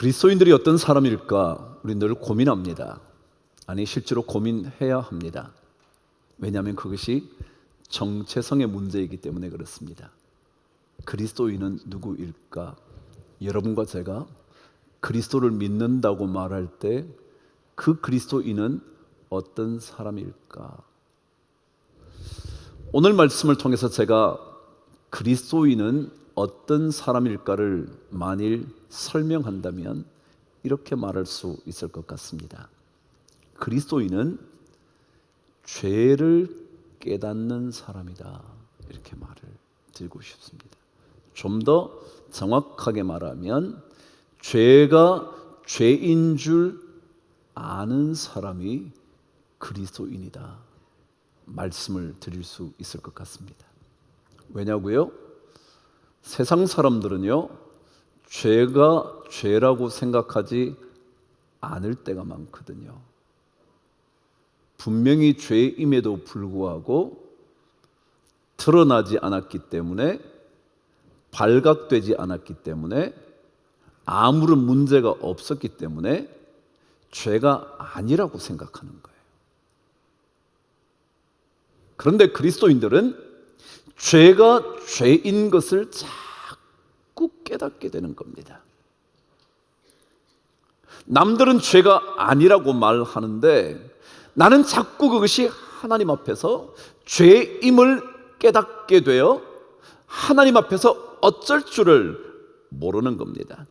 그리스도인들이 어떤 사람일까 우리 늘 고민합니다. 아니, 실제로 고민해야 합니다. 왜냐하면 그것이 정체성의 문제이기 때문에 그렇습니다. 그리스도인은 누구일까? 여러분과 제가 그리스도를 믿는다고 말할 때 그 그리스도인은 어떤 사람일까? 오늘 말씀을 통해서 제가 그리스도인은 어떤 사람일까를 만일 설명한다면 이렇게 말할 수 있을 것 같습니다. 그리스도인은 죄를 깨닫는 사람이다, 이렇게 말을 드리고 싶습니다. 좀 더 정확하게 말하면 죄가 죄인 줄 아는 사람이 그리스도인이다 말씀을 드릴 수 있을 것 같습니다. 왜냐고요? 세상 사람들은요, 죄가 죄라고 생각하지 않을 때가 많거든요. 분명히 죄임에도 불구하고 드러나지 않았기 때문에, 발각되지 않았기 때문에, 아무런 문제가 없었기 때문에 죄가 아니라고 생각하는 거예요. 그런데 그리스도인들은 죄가 죄인 것을 자꾸 깨닫게 되는 겁니다. 남들은 죄가 아니라고 말하는데 나는 자꾸 그것이 하나님 앞에서 죄임을 깨닫게 되어 하나님 앞에서 어쩔 줄을 모르는 겁니다.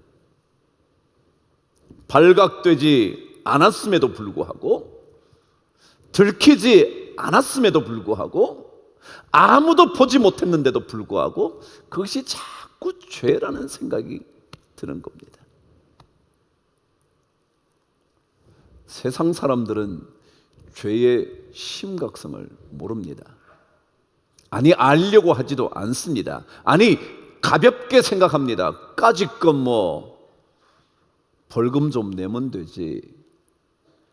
발각되지 않았음에도 불구하고, 들키지 않았음에도 불구하고, 아무도 보지 못했는데도 불구하고 그것이 자꾸 죄라는 생각이 드는 겁니다. 세상 사람들은 죄의 심각성을 모릅니다. 아니, 알려고 하지도 않습니다. 아니, 가볍게 생각합니다. 까짓건 벌금 좀 내면 되지.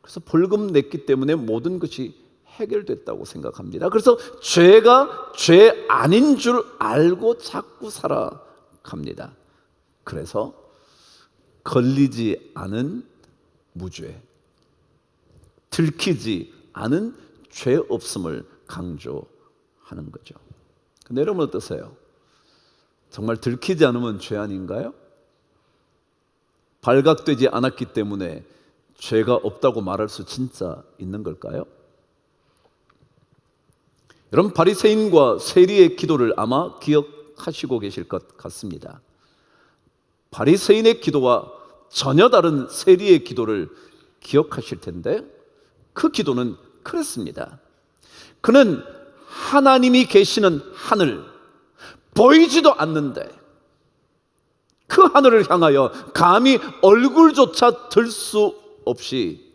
그래서 벌금 냈기 때문에 모든 것이 해결됐다고 생각합니다. 그래서 죄가 죄 아닌 줄 알고 자꾸 살아갑니다. 그래서 걸리지 않은 무죄, 들키지 않은 죄 없음을 강조하는 거죠. 근데 여러분 어떠세요? 정말 들키지 않으면 죄 아닌가요? 발각되지 않았기 때문에 죄가 없다고 말할 수 진짜 있는 걸까요? 여러분, 바리새인과 세리의 기도를 아마 기억하시고 계실 것 같습니다. 바리새인의 기도와 전혀 다른 세리의 기도를 기억하실 텐데, 그 기도는 그랬습니다. 그는 하나님이 계시는 하늘, 보이지도 않는데 그 하늘을 향하여 감히 얼굴조차 들 수 없이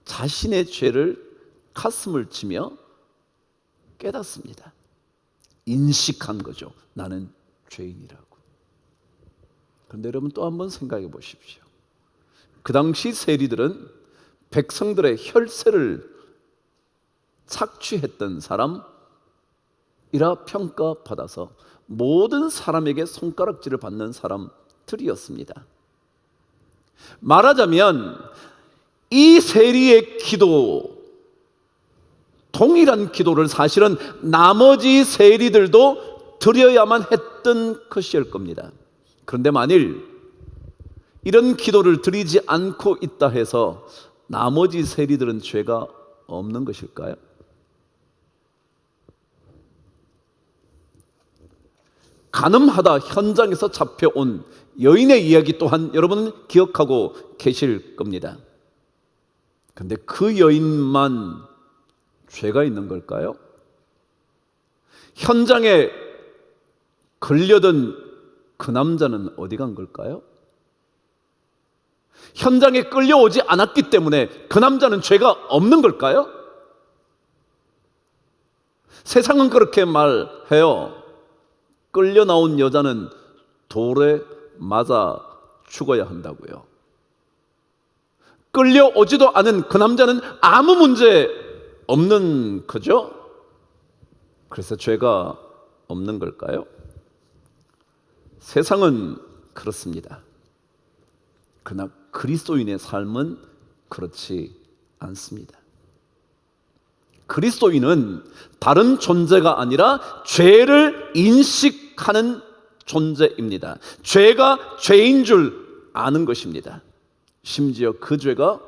자신의 죄를 가슴을 치며 깨닫습니다. 인식한 거죠. 나는 죄인이라고. 그런데 여러분 또 한번 생각해 보십시오. 그 당시 세리들은 백성들의 혈세를 착취했던 사람이라 평가받아서 모든 사람에게 손가락질을 받는 사람들이었습니다. 말하자면 이 세리의 기도, 동일한 기도를 사실은 나머지 세리들도 드려야만 했던 것일 겁니다. 그런데 만일 이런 기도를 드리지 않고 있다 해서 나머지 세리들은 죄가 없는 것일까요? 간음하다 현장에서 잡혀온 여인의 이야기 또한 여러분은 기억하고 계실 겁니다. 그런데 그 여인만 죄가 있는 걸까요? 현장에 걸려든 그 남자는 어디 간 걸까요? 현장에 끌려오지 않았기 때문에 그 남자는 죄가 없는 걸까요? 세상은 그렇게 말해요. 끌려 나온 여자는 돌에 맞아 죽어야 한다고요. 끌려오지도 않은 그 남자는 아무 문제 없는 거죠? 그래서 죄가 없는 걸까요? 세상은 그렇습니다. 그러나 그리스도인의 삶은 그렇지 않습니다. 그리스도인은 다른 존재가 아니라 죄를 인식하는 존재입니다. 죄가 죄인 줄 아는 것입니다. 심지어 그 죄가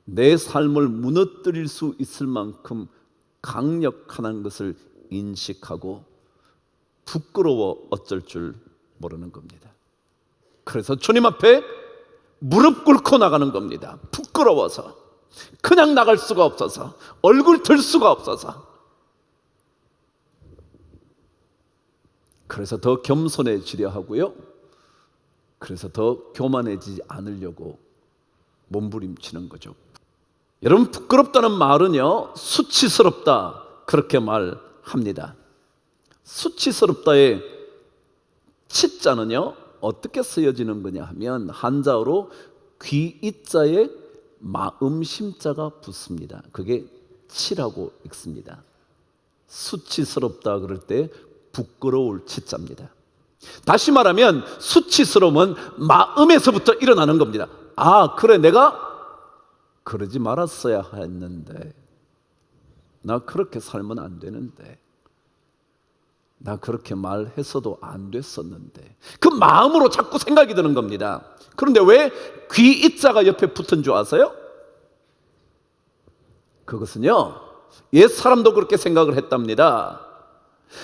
내 삶을 무너뜨릴 수 있을 만큼 강력하다는 것을 인식하고 부끄러워 어쩔 줄 모르는 겁니다. 그래서 주님 앞에 무릎 꿇고 나가는 겁니다. 부끄러워서, 그냥 나갈 수가 없어서, 얼굴 들 수가 없어서. 그래서 더 겸손해지려 하고요, 그래서 더 교만해지지 않으려고 몸부림치는 거죠. 여러분, 부끄럽다는 말은요, 수치스럽다 그렇게 말합니다. 수치스럽다의 치자는요 어떻게 쓰여지는 거냐 하면 한자어로 귀이자에 마음심자가 붙습니다. 그게 치라고 읽습니다. 수치스럽다 그럴 때 부끄러울 치자입니다. 다시 말하면 수치스러움은 마음에서부터 일어나는 겁니다. 아, 그래, 내가 그러지 말았어야 했는데, 나 그렇게 살면 안 되는데, 나 그렇게 말했어도 안 됐었는데, 그 마음으로 자꾸 생각이 드는 겁니다. 그런데 왜 귀이자가 옆에 붙은 줄 아세요? 그것은요, 옛 사람도 그렇게 생각을 했답니다.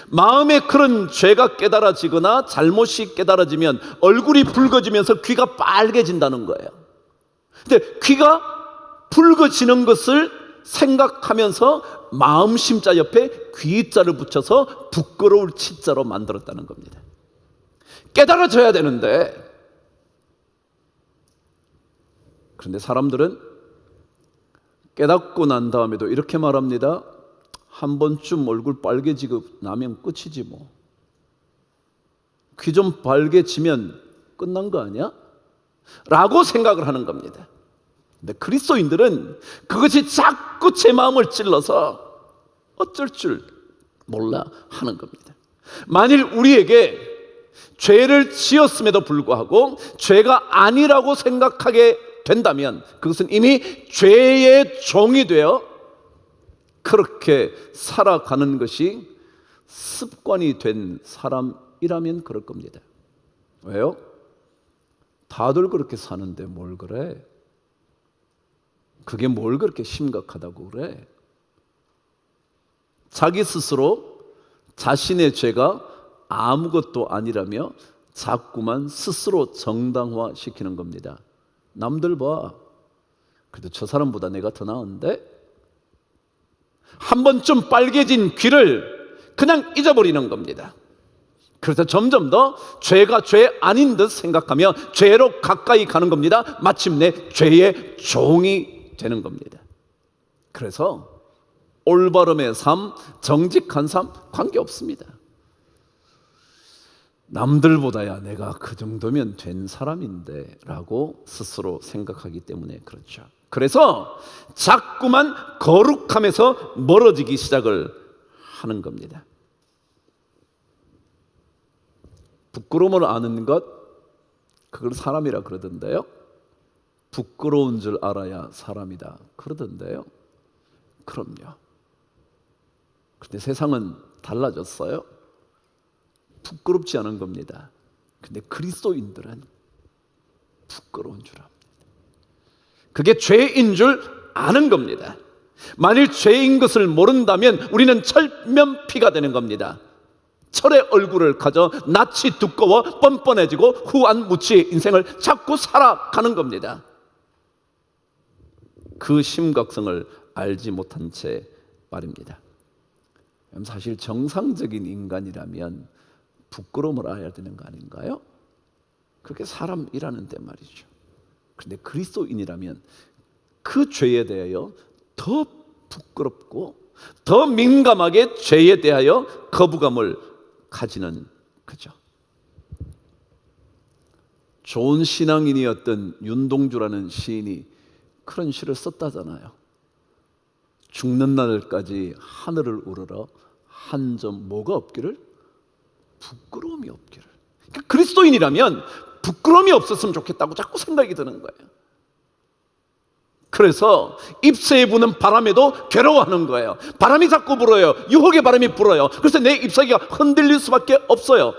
마음에 그런 죄가 깨달아지거나 잘못이 깨달아지면 얼굴이 붉어지면서 귀가 빨개진다는 거예요. 근데 귀가 붉어지는 것을 생각하면서 마음심자 옆에 귀자를 붙여서 부끄러울 치자로 만들었다는 겁니다. 깨달아져야 되는데, 그런데 사람들은 깨닫고 난 다음에도 이렇게 말합니다. 한 번쯤 얼굴 빨개지고 나면 끝이지 뭐. 귀 좀 빨개지면 끝난 거 아니야? 라고 생각을 하는 겁니다. 근데 그리스도인들은 그것이 자꾸 제 마음을 찔러서 어쩔 줄 몰라 하는 겁니다. 만일 우리에게 죄를 지었음에도 불구하고 죄가 아니라고 생각하게 된다면 그것은 이미 죄의 종이 되어 그렇게 살아가는 것이 습관이 된 사람이라면 그럴 겁니다. 왜요? 다들 그렇게 사는데 뭘 그래? 그게 뭘 그렇게 심각하다고 그래? 자기 스스로 자신의 죄가 아무것도 아니라며 자꾸만 스스로 정당화시키는 겁니다. 남들 봐, 그래도 저 사람보다 내가 더 나은데? 한 번쯤 빨개진 귀를 그냥 잊어버리는 겁니다. 그래서 점점 더 죄가 죄 아닌 듯 생각하며 죄로 가까이 가는 겁니다. 마침내 죄의 종이 되는 겁니다. 그래서 올바름의 삶, 정직한 삶 관계없습니다. 남들보다야 내가 그 정도면 된 사람인데 라고 스스로 생각하기 때문에 그렇죠. 그래서 자꾸만 거룩함에서 멀어지기 시작을 하는 겁니다. 부끄러움을 아는 것, 그걸 사람이라 그러던데요. 부끄러운 줄 알아야 사람이다 그러던데요. 그럼요. 근데 세상은 달라졌어요. 부끄럽지 않은 겁니다. 근데 그리스도인들은 부끄러운 줄 압니다. 그게 죄인 줄 아는 겁니다. 만일 죄인 것을 모른다면 우리는 철면피가 되는 겁니다. 철의 얼굴을 가져 낯이 두꺼워 뻔뻔해지고 후안무치의 인생을 자꾸 살아가는 겁니다. 그 심각성을 알지 못한 채 말입니다. 사실 정상적인 인간이라면 부끄러움을 알아야 되는 거 아닌가요? 그렇게 사람이라는데 말이죠. 그런데 그리스도인이라면 그 죄에 대하여 더 부끄럽고 더 민감하게 죄에 대하여 거부감을 가지는 거죠. 좋은 신앙인이었던 윤동주라는 시인이 그런 시를 썼다잖아요. 죽는 날까지 하늘을 우러러 한 점 뭐가 없기를? 부끄러움이 없기를. 그러니까 그리스도인이라면 부끄러움이 없었으면 좋겠다고 자꾸 생각이 드는 거예요. 그래서 잎새에 부는 바람에도 괴로워하는 거예요. 바람이 자꾸 불어요. 유혹의 바람이 불어요. 그래서 내 잎사귀가 흔들릴 수밖에 없어요.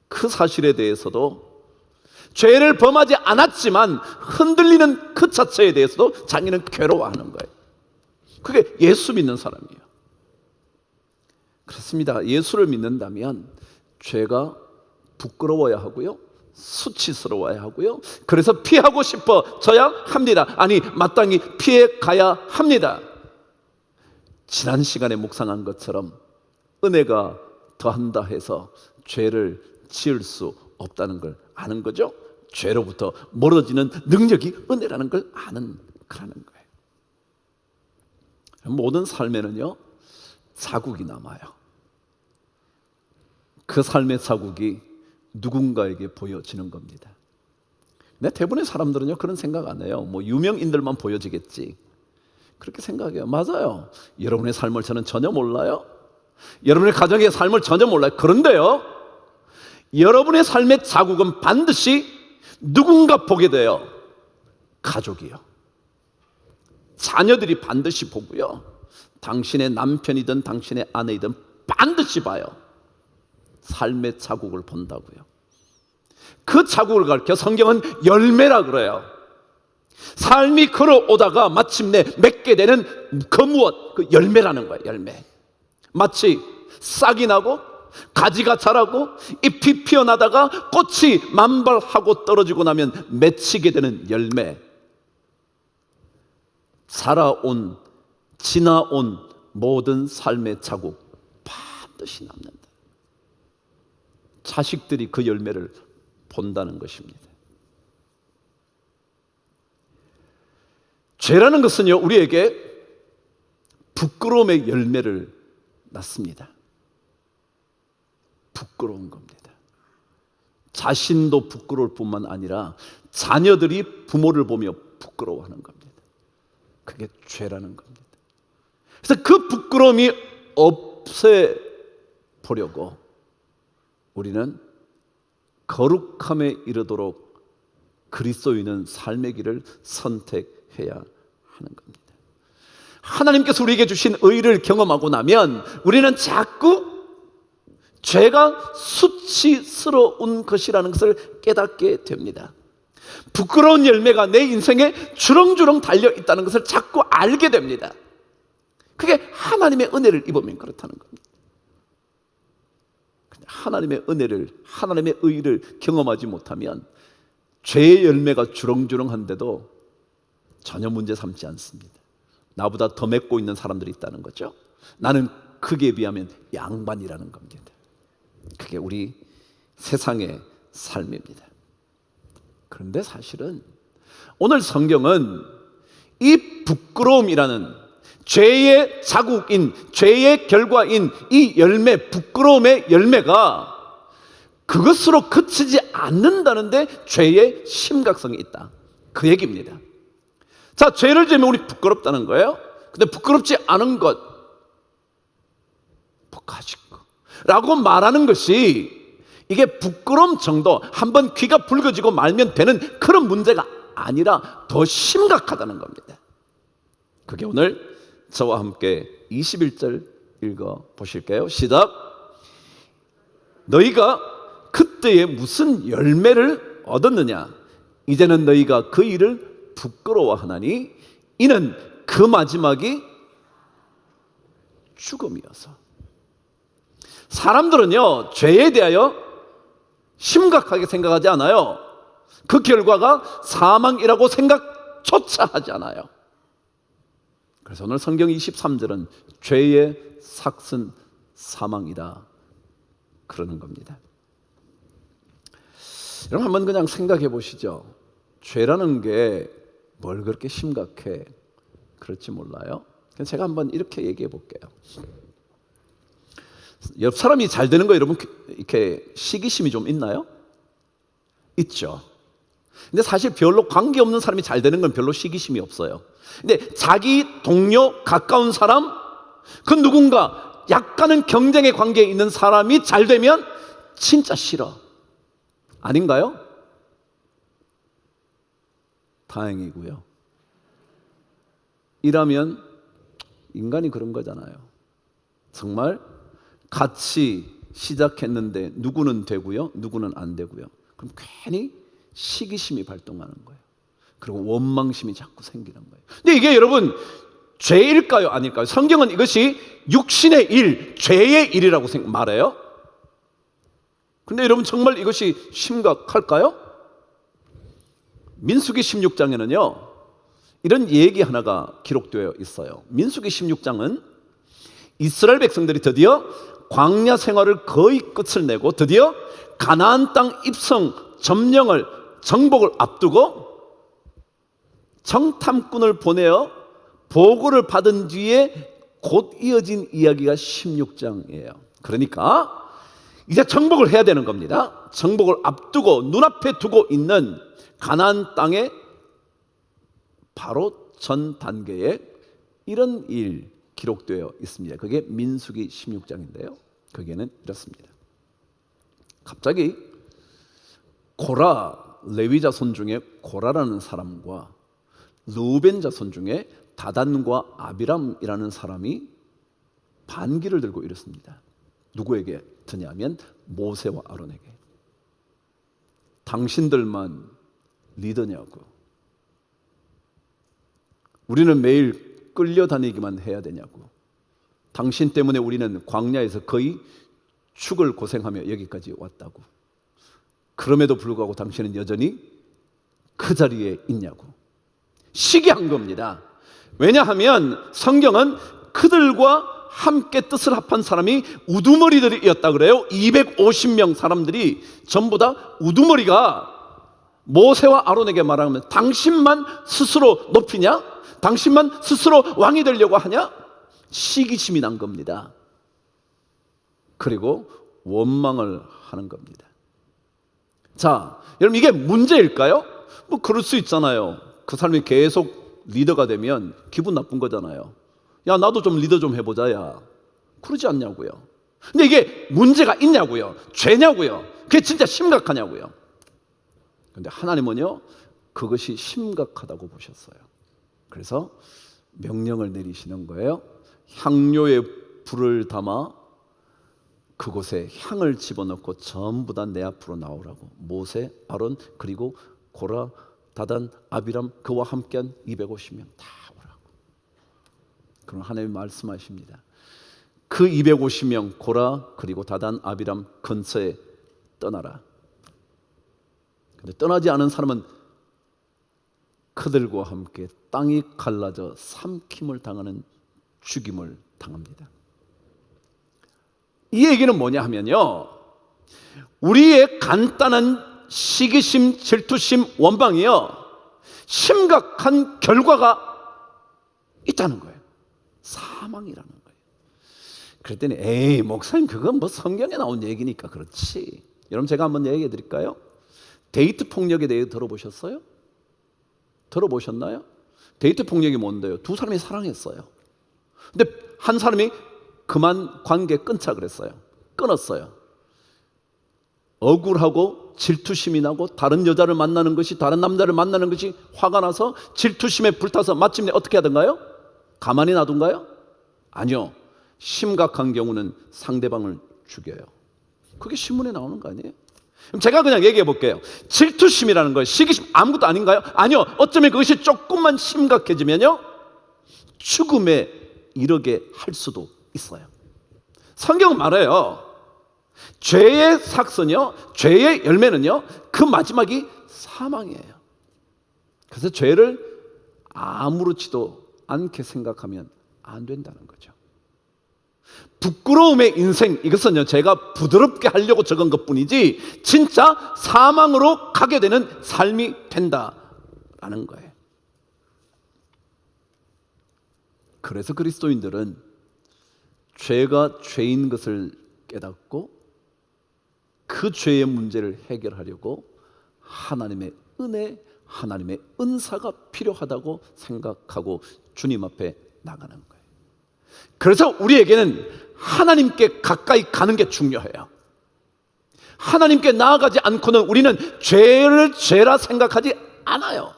그 사실에 대해서도 죄를 범하지 않았지만 흔들리는 그 자체에 대해서도 자기는 괴로워하는 거예요. 그게 예수 믿는 사람이에요. 그렇습니다. 예수를 믿는다면 죄가 부끄러워야 하고요, 수치스러워야 하고요, 그래서 피하고 싶어져야 합니다. 아니, 마땅히 피해 가야 합니다. 지난 시간에 묵상한 것처럼 은혜가 더한다 해서 죄를 지을 수 없다는 걸 아는 거죠. 죄로부터 멀어지는 능력이 은혜라는 걸 아는 거라는 거예요. 모든 삶에는요, 자국이 남아요. 그 삶의 자국이 누군가에게 보여지는 겁니다. 근데 대부분의 사람들은요, 그런 생각 안 해요. 뭐 유명인들만 보여지겠지, 그렇게 생각해요. 맞아요. 여러분의 삶을 저는 전혀 몰라요. 여러분의 가정의 삶을 전혀 몰라요. 그런데요, 여러분의 삶의 자국은 반드시 누군가 보게 돼요. 가족이요, 자녀들이 반드시 보고요, 당신의 남편이든 당신의 아내이든 반드시 봐요. 삶의 자국을 본다고요. 그 자국을 가리켜 성경은 열매라 그래요. 삶이 걸어오다가 마침내 맺게 되는 그 무엇, 그 열매라는 거예요. 열매. 마치 싹이 나고 가지가 자라고 잎이 피어나다가 꽃이 만발하고 떨어지고 나면 맺히게 되는 열매. 살아온, 지나온 모든 삶의 자국 반드시 남는다. 자식들이 그 열매를 본다는 것입니다. 죄라는 것은요, 우리에게 부끄러움의 열매를 낳습니다. 부끄러운 겁니다. 자신도 부끄러울 뿐만 아니라 자녀들이 부모를 보며 부끄러워하는 겁니다. 그게 죄라는 겁니다. 그래서 그 부끄러움이 없애보려고 우리는 거룩함에 이르도록 그리스도인은 삶의 길을 선택해야 하는 겁니다. 하나님께서 우리에게 주신 의를 경험하고 나면 우리는 자꾸 죄가 수치스러운 것이라는 것을 깨닫게 됩니다. 부끄러운 열매가 내 인생에 주렁주렁 달려 있다는 것을 자꾸 알게 됩니다. 그게 하나님의 은혜를 입으면 그렇다는 겁니다. 하나님의 은혜를, 하나님의 의를 경험하지 못하면 죄의 열매가 주렁주렁한데도 전혀 문제 삼지 않습니다. 나보다 더 맺고 있는 사람들이 있다는 거죠. 나는 그게 비하면 양반이라는 겁니다. 그게 우리 세상의 삶입니다. 그런데 사실은 오늘 성경은 이 부끄러움이라는 죄의 자국인, 죄의 결과인 이 열매, 부끄러움의 열매가 그것으로 그치지 않는다는데 죄의 심각성이 있다, 그 얘기입니다. 자, 죄를 지으면 우리 부끄럽다는 거예요. 근데 부끄럽지 않은 것, 가지고 라고 말하는 것이 이게 부끄러움 정도, 한번 귀가 붉어지고 말면 되는 그런 문제가 아니라 더 심각하다는 겁니다. 그게 오늘 저와 함께 21절 읽어 보실까요? 시작. 너희가 그때에 무슨 열매를 얻었느냐? 이제는 너희가 그 일을 부끄러워하나니 이는 그 마지막이 죽음이어서. 사람들은요, 죄에 대하여 심각하게 생각하지 않아요. 그 결과가 사망이라고 생각조차 하지 않아요. 그래서 오늘 성경 23절은 죄의 삭은 사망이다 그러는 겁니다. 여러분 한번 그냥 생각해 보시죠. 죄라는 게 뭘 그렇게 심각해? 그럴지 몰라요. 제가 한번 이렇게 얘기해 볼게요. 옆 사람이 잘 되는 거 여러분 이렇게 시기심이 좀 있나요? 있죠. 근데 사실 별로 관계없는 사람이 잘 되는 건 별로 시기심이 없어요. 근데 자기 동료, 가까운 사람, 그 누군가 약간은 경쟁의 관계에 있는 사람이 잘 되면 진짜 싫어. 아닌가요? 다행이고요. 이라면 인간이 그런 거잖아요. 정말 같이 시작했는데 누구는 되고요, 누구는 안 되고요. 그럼 괜히 시기심이 발동하는 거예요. 그리고 원망심이 자꾸 생기는 거예요. 근데 이게 여러분 죄일까요, 아닐까요? 성경은 이것이 육신의 일, 죄의 일이라고 말해요. 근데 여러분 정말 이것이 심각할까요? 민수기 16장에는요 이런 얘기 하나가 기록되어 있어요. 민수기 16장은 이스라엘 백성들이 드디어 광야 생활을 거의 끝을 내고 드디어 가나안 땅 입성 점령을 정복을 앞두고 정탐꾼을 보내어 보고를 받은 뒤에 곧 이어진 이야기가 16장이에요. 그러니까 이제 정복을 해야 되는 겁니다. 정복을 앞두고 눈앞에 두고 있는 가나안 땅에 바로 전 단계에 이런 일 기록되어 있습니다. 그게 민수기 16장인데요. 거기에는 이렇습니다. 갑자기 고라, 레위 자손 중에 고라라는 사람과 르우벤 자손 중에 다단과 아비람이라는 사람이 반기를 들고 이랬습니다. 누구에게 드냐면 모세와 아론에게. 당신들만 리더냐고. 우리는 매일 끌려다니기만 해야 되냐고. 당신 때문에 우리는 광야에서 거의 죽을 고생하며 여기까지 왔다고. 그럼에도 불구하고 당신은 여전히 그 자리에 있냐고. 시기한 겁니다. 왜냐하면 성경은 그들과 함께 뜻을 합한 사람이 우두머리들이었다 그래요. 250명 사람들이 전부 다 우두머리가 모세와 아론에게 말하면 당신만 스스로 높이냐? 당신만 스스로 왕이 되려고 하냐? 시기심이 난 겁니다. 그리고 원망을 하는 겁니다. 자, 여러분 이게 문제일까요? 뭐 그럴 수 있잖아요. 그 사람이 계속 리더가 되면 기분 나쁜 거잖아요. 야, 나도 좀 리더 좀 해보자, 야. 그러지 않냐고요. 근데 이게 문제가 있냐고요. 죄냐고요. 그게 진짜 심각하냐고요. 근데 하나님은요, 그것이 심각하다고 보셨어요. 그래서 명령을 내리시는 거예요. 향료에 불을 담아 그곳에 향을 집어넣고 전부 다 내 앞으로 나오라고. 모세, 아론, 그리고 고라, 다단, 아비람, 그와 함께한 250명 다 오라고. 그럼 하나님이 말씀하십니다. 그 250명 고라, 그리고 다단, 아비람 근처에 떠나라. 근데 떠나지 않은 사람은 그들과 함께 땅이 갈라져 삼킴을 당하는 죽임을 당합니다. 이 얘기는 뭐냐 하면요, 우리의 간단한 시기심, 질투심, 원망이요 심각한 결과가 있다는 거예요. 사망이라는 거예요. 그랬더니 에이 목사님 그건 뭐 성경에 나온 얘기니까 그렇지. 여러분 제가 한번 얘기해 드릴까요? 데이트 폭력에 대해 들어보셨어요? 들어보셨나요? 데이트 폭력이 뭔데요? 두 사람이 사랑했어요. 근데 한 사람이 그만 관계 끊자 그랬어요. 끊었어요. 억울하고 질투심이 나고 다른 여자를 만나는 것이, 다른 남자를 만나는 것이 화가 나서 질투심에 불타서 마침내 어떻게 하던가요? 가만히 놔둔가요? 아니요. 심각한 경우는 상대방을 죽여요. 그게 신문에 나오는 거 아니에요? 그럼 제가 그냥 얘기해 볼게요. 질투심이라는 거, 시기심 아무것도 아닌가요? 아니요. 어쩌면 그것이 조금만 심각해지면요 죽음에 이르게 할 수도 있어요. 성경은 말해요. 죄의 삭선이요, 죄의 열매는요, 그 마지막이 사망이에요. 그래서 죄를 아무렇지도 않게 생각하면 안 된다는 거죠. 부끄러움의 인생, 이것은요 제가 부드럽게 하려고 적은 것뿐이지 진짜 사망으로 가게 되는 삶이 된다라는 거예요. 그래서 그리스도인들은 죄가 죄인 것을 깨닫고 그 죄의 문제를 해결하려고 하나님의 은혜, 하나님의 은사가 필요하다고 생각하고 주님 앞에 나가는 거예요. 그래서 우리에게는 하나님께 가까이 가는 게 중요해요. 하나님께 나아가지 않고는 우리는 죄를 죄라 생각하지 않아요.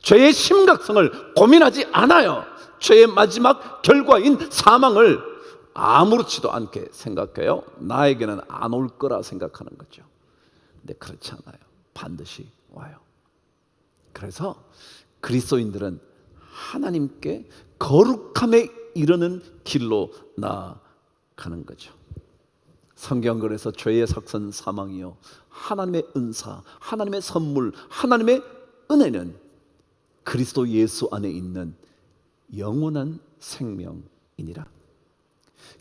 죄의 심각성을 고민하지 않아요. 죄의 마지막 결과인 사망을 아무렇지도 않게 생각해요. 나에게는 안 올 거라 생각하는 거죠. 근데 그렇지 않아요. 반드시 와요. 그래서 그리스도인들은 하나님께 거룩함에 이르는 길로 나아가는 거죠. 성경 그래서 죄의 삭선 사망이요 하나님의 은사, 하나님의 선물, 하나님의 은혜는 그리스도 예수 안에 있는 영원한 생명이니라.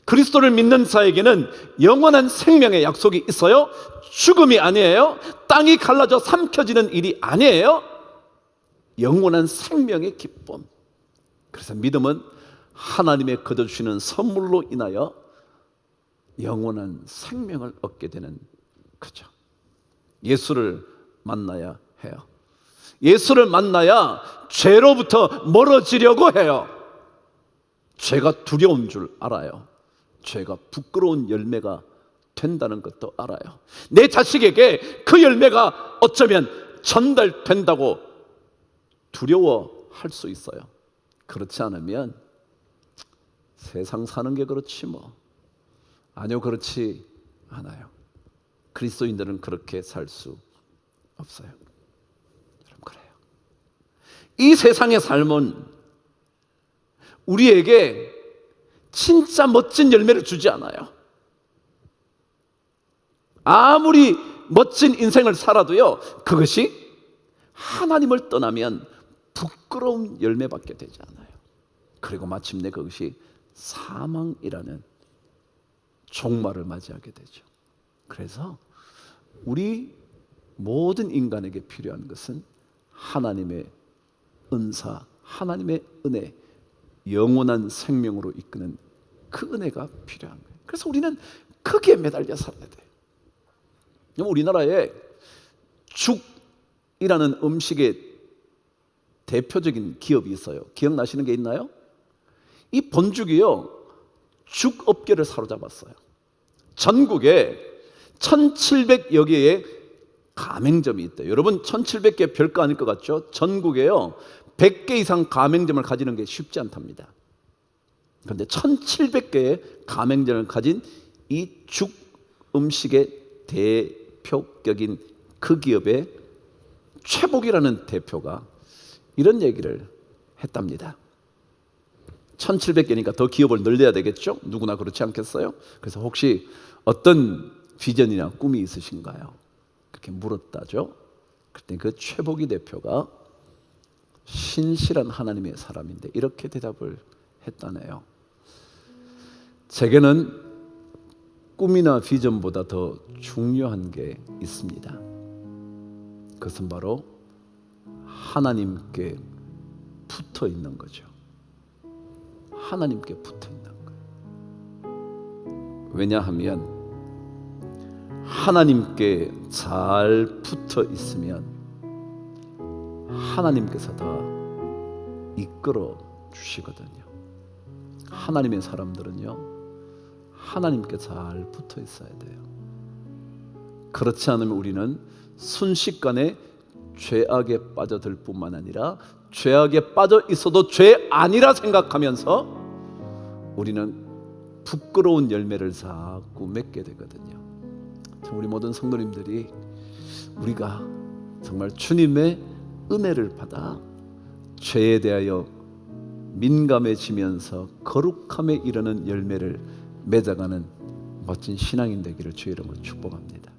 그리스도를 믿는 자에게는 영원한 생명의 약속이 있어요. 죽음이 아니에요. 땅이 갈라져 삼켜지는 일이 아니에요. 영원한 생명의 기쁨. 그래서 믿음은 하나님의 거둬주시는 선물로 인하여 영원한 생명을 얻게 되는 거죠. 예수를 만나야 해요. 예수를 만나야 죄로부터 멀어지려고 해요. 죄가 두려운 줄 알아요. 죄가 부끄러운 열매가 된다는 것도 알아요. 내 자식에게 그 열매가 어쩌면 전달된다고 두려워할 수 있어요. 그렇지 않으면 세상 사는 게 그렇지 뭐. 아니요, 그렇지 않아요. 그리스도인들은 그렇게 살 수 없어요. 여러분, 그래요. 이 세상의 삶은 우리에게 진짜 멋진 열매를 주지 않아요. 아무리 멋진 인생을 살아도요, 그것이 하나님을 떠나면 부끄러운 열매밖에 되지 않아요. 그리고 마침내 그것이 사망이라는 종말을 맞이하게 되죠. 그래서 우리 모든 인간에게 필요한 것은 하나님의 은사, 하나님의 은혜, 영원한 생명으로 이끄는 그 은혜가 필요한 거예요. 그래서 우리는 크게 매달려 살아야 돼요. 우리나라에 죽이라는 음식의 대표적인 기업이 있어요. 기억나시는 게 있나요? 이 본죽이요, 죽업계를 사로잡았어요. 전국에 1700여 개의 가맹점이 있대요. 여러분 1700개 별거 아닐 것 같죠? 전국에요 100개 이상 가맹점을 가지는 게 쉽지 않답니다. 그런데 1700개의 가맹점을 가진 이 죽 음식의 대표격인 그 기업의 최복이라는 대표가 이런 얘기를 했답니다. 1700개니까 더 기업을 늘려야 되겠죠? 누구나 그렇지 않겠어요? 그래서 혹시 어떤 비전이나 꿈이 있으신가요? 그렇게 물었다죠. 그때 그 최복이 대표가 신실한 하나님의 사람인데 이렇게 대답을 했다네요. 제게는 꿈이나 비전보다 더 중요한 게 있습니다. 그것은 바로 하나님께 붙어 있는 거죠. 하나님께 붙어 있는 거예요. 왜냐하면 하나님께 잘 붙어 있으면 하나님께서 다 이끌어 주시거든요. 하나님의 사람들은요, 하나님께 잘 붙어 있어야 돼요. 그렇지 않으면 우리는 순식간에 죄악에 빠져들 뿐만 아니라 죄악에 빠져 있어도 죄 아니라 생각하면서 우리는 부끄러운 열매를 자꾸 맺게 되거든요. 우리 모든 성도님들이 우리가 정말 주님의 은혜를 받아 죄에 대하여 민감해지면서 거룩함에 이르는 열매를 맺어가는 멋진 신앙인 되기를 주의 이름으로 축복합니다.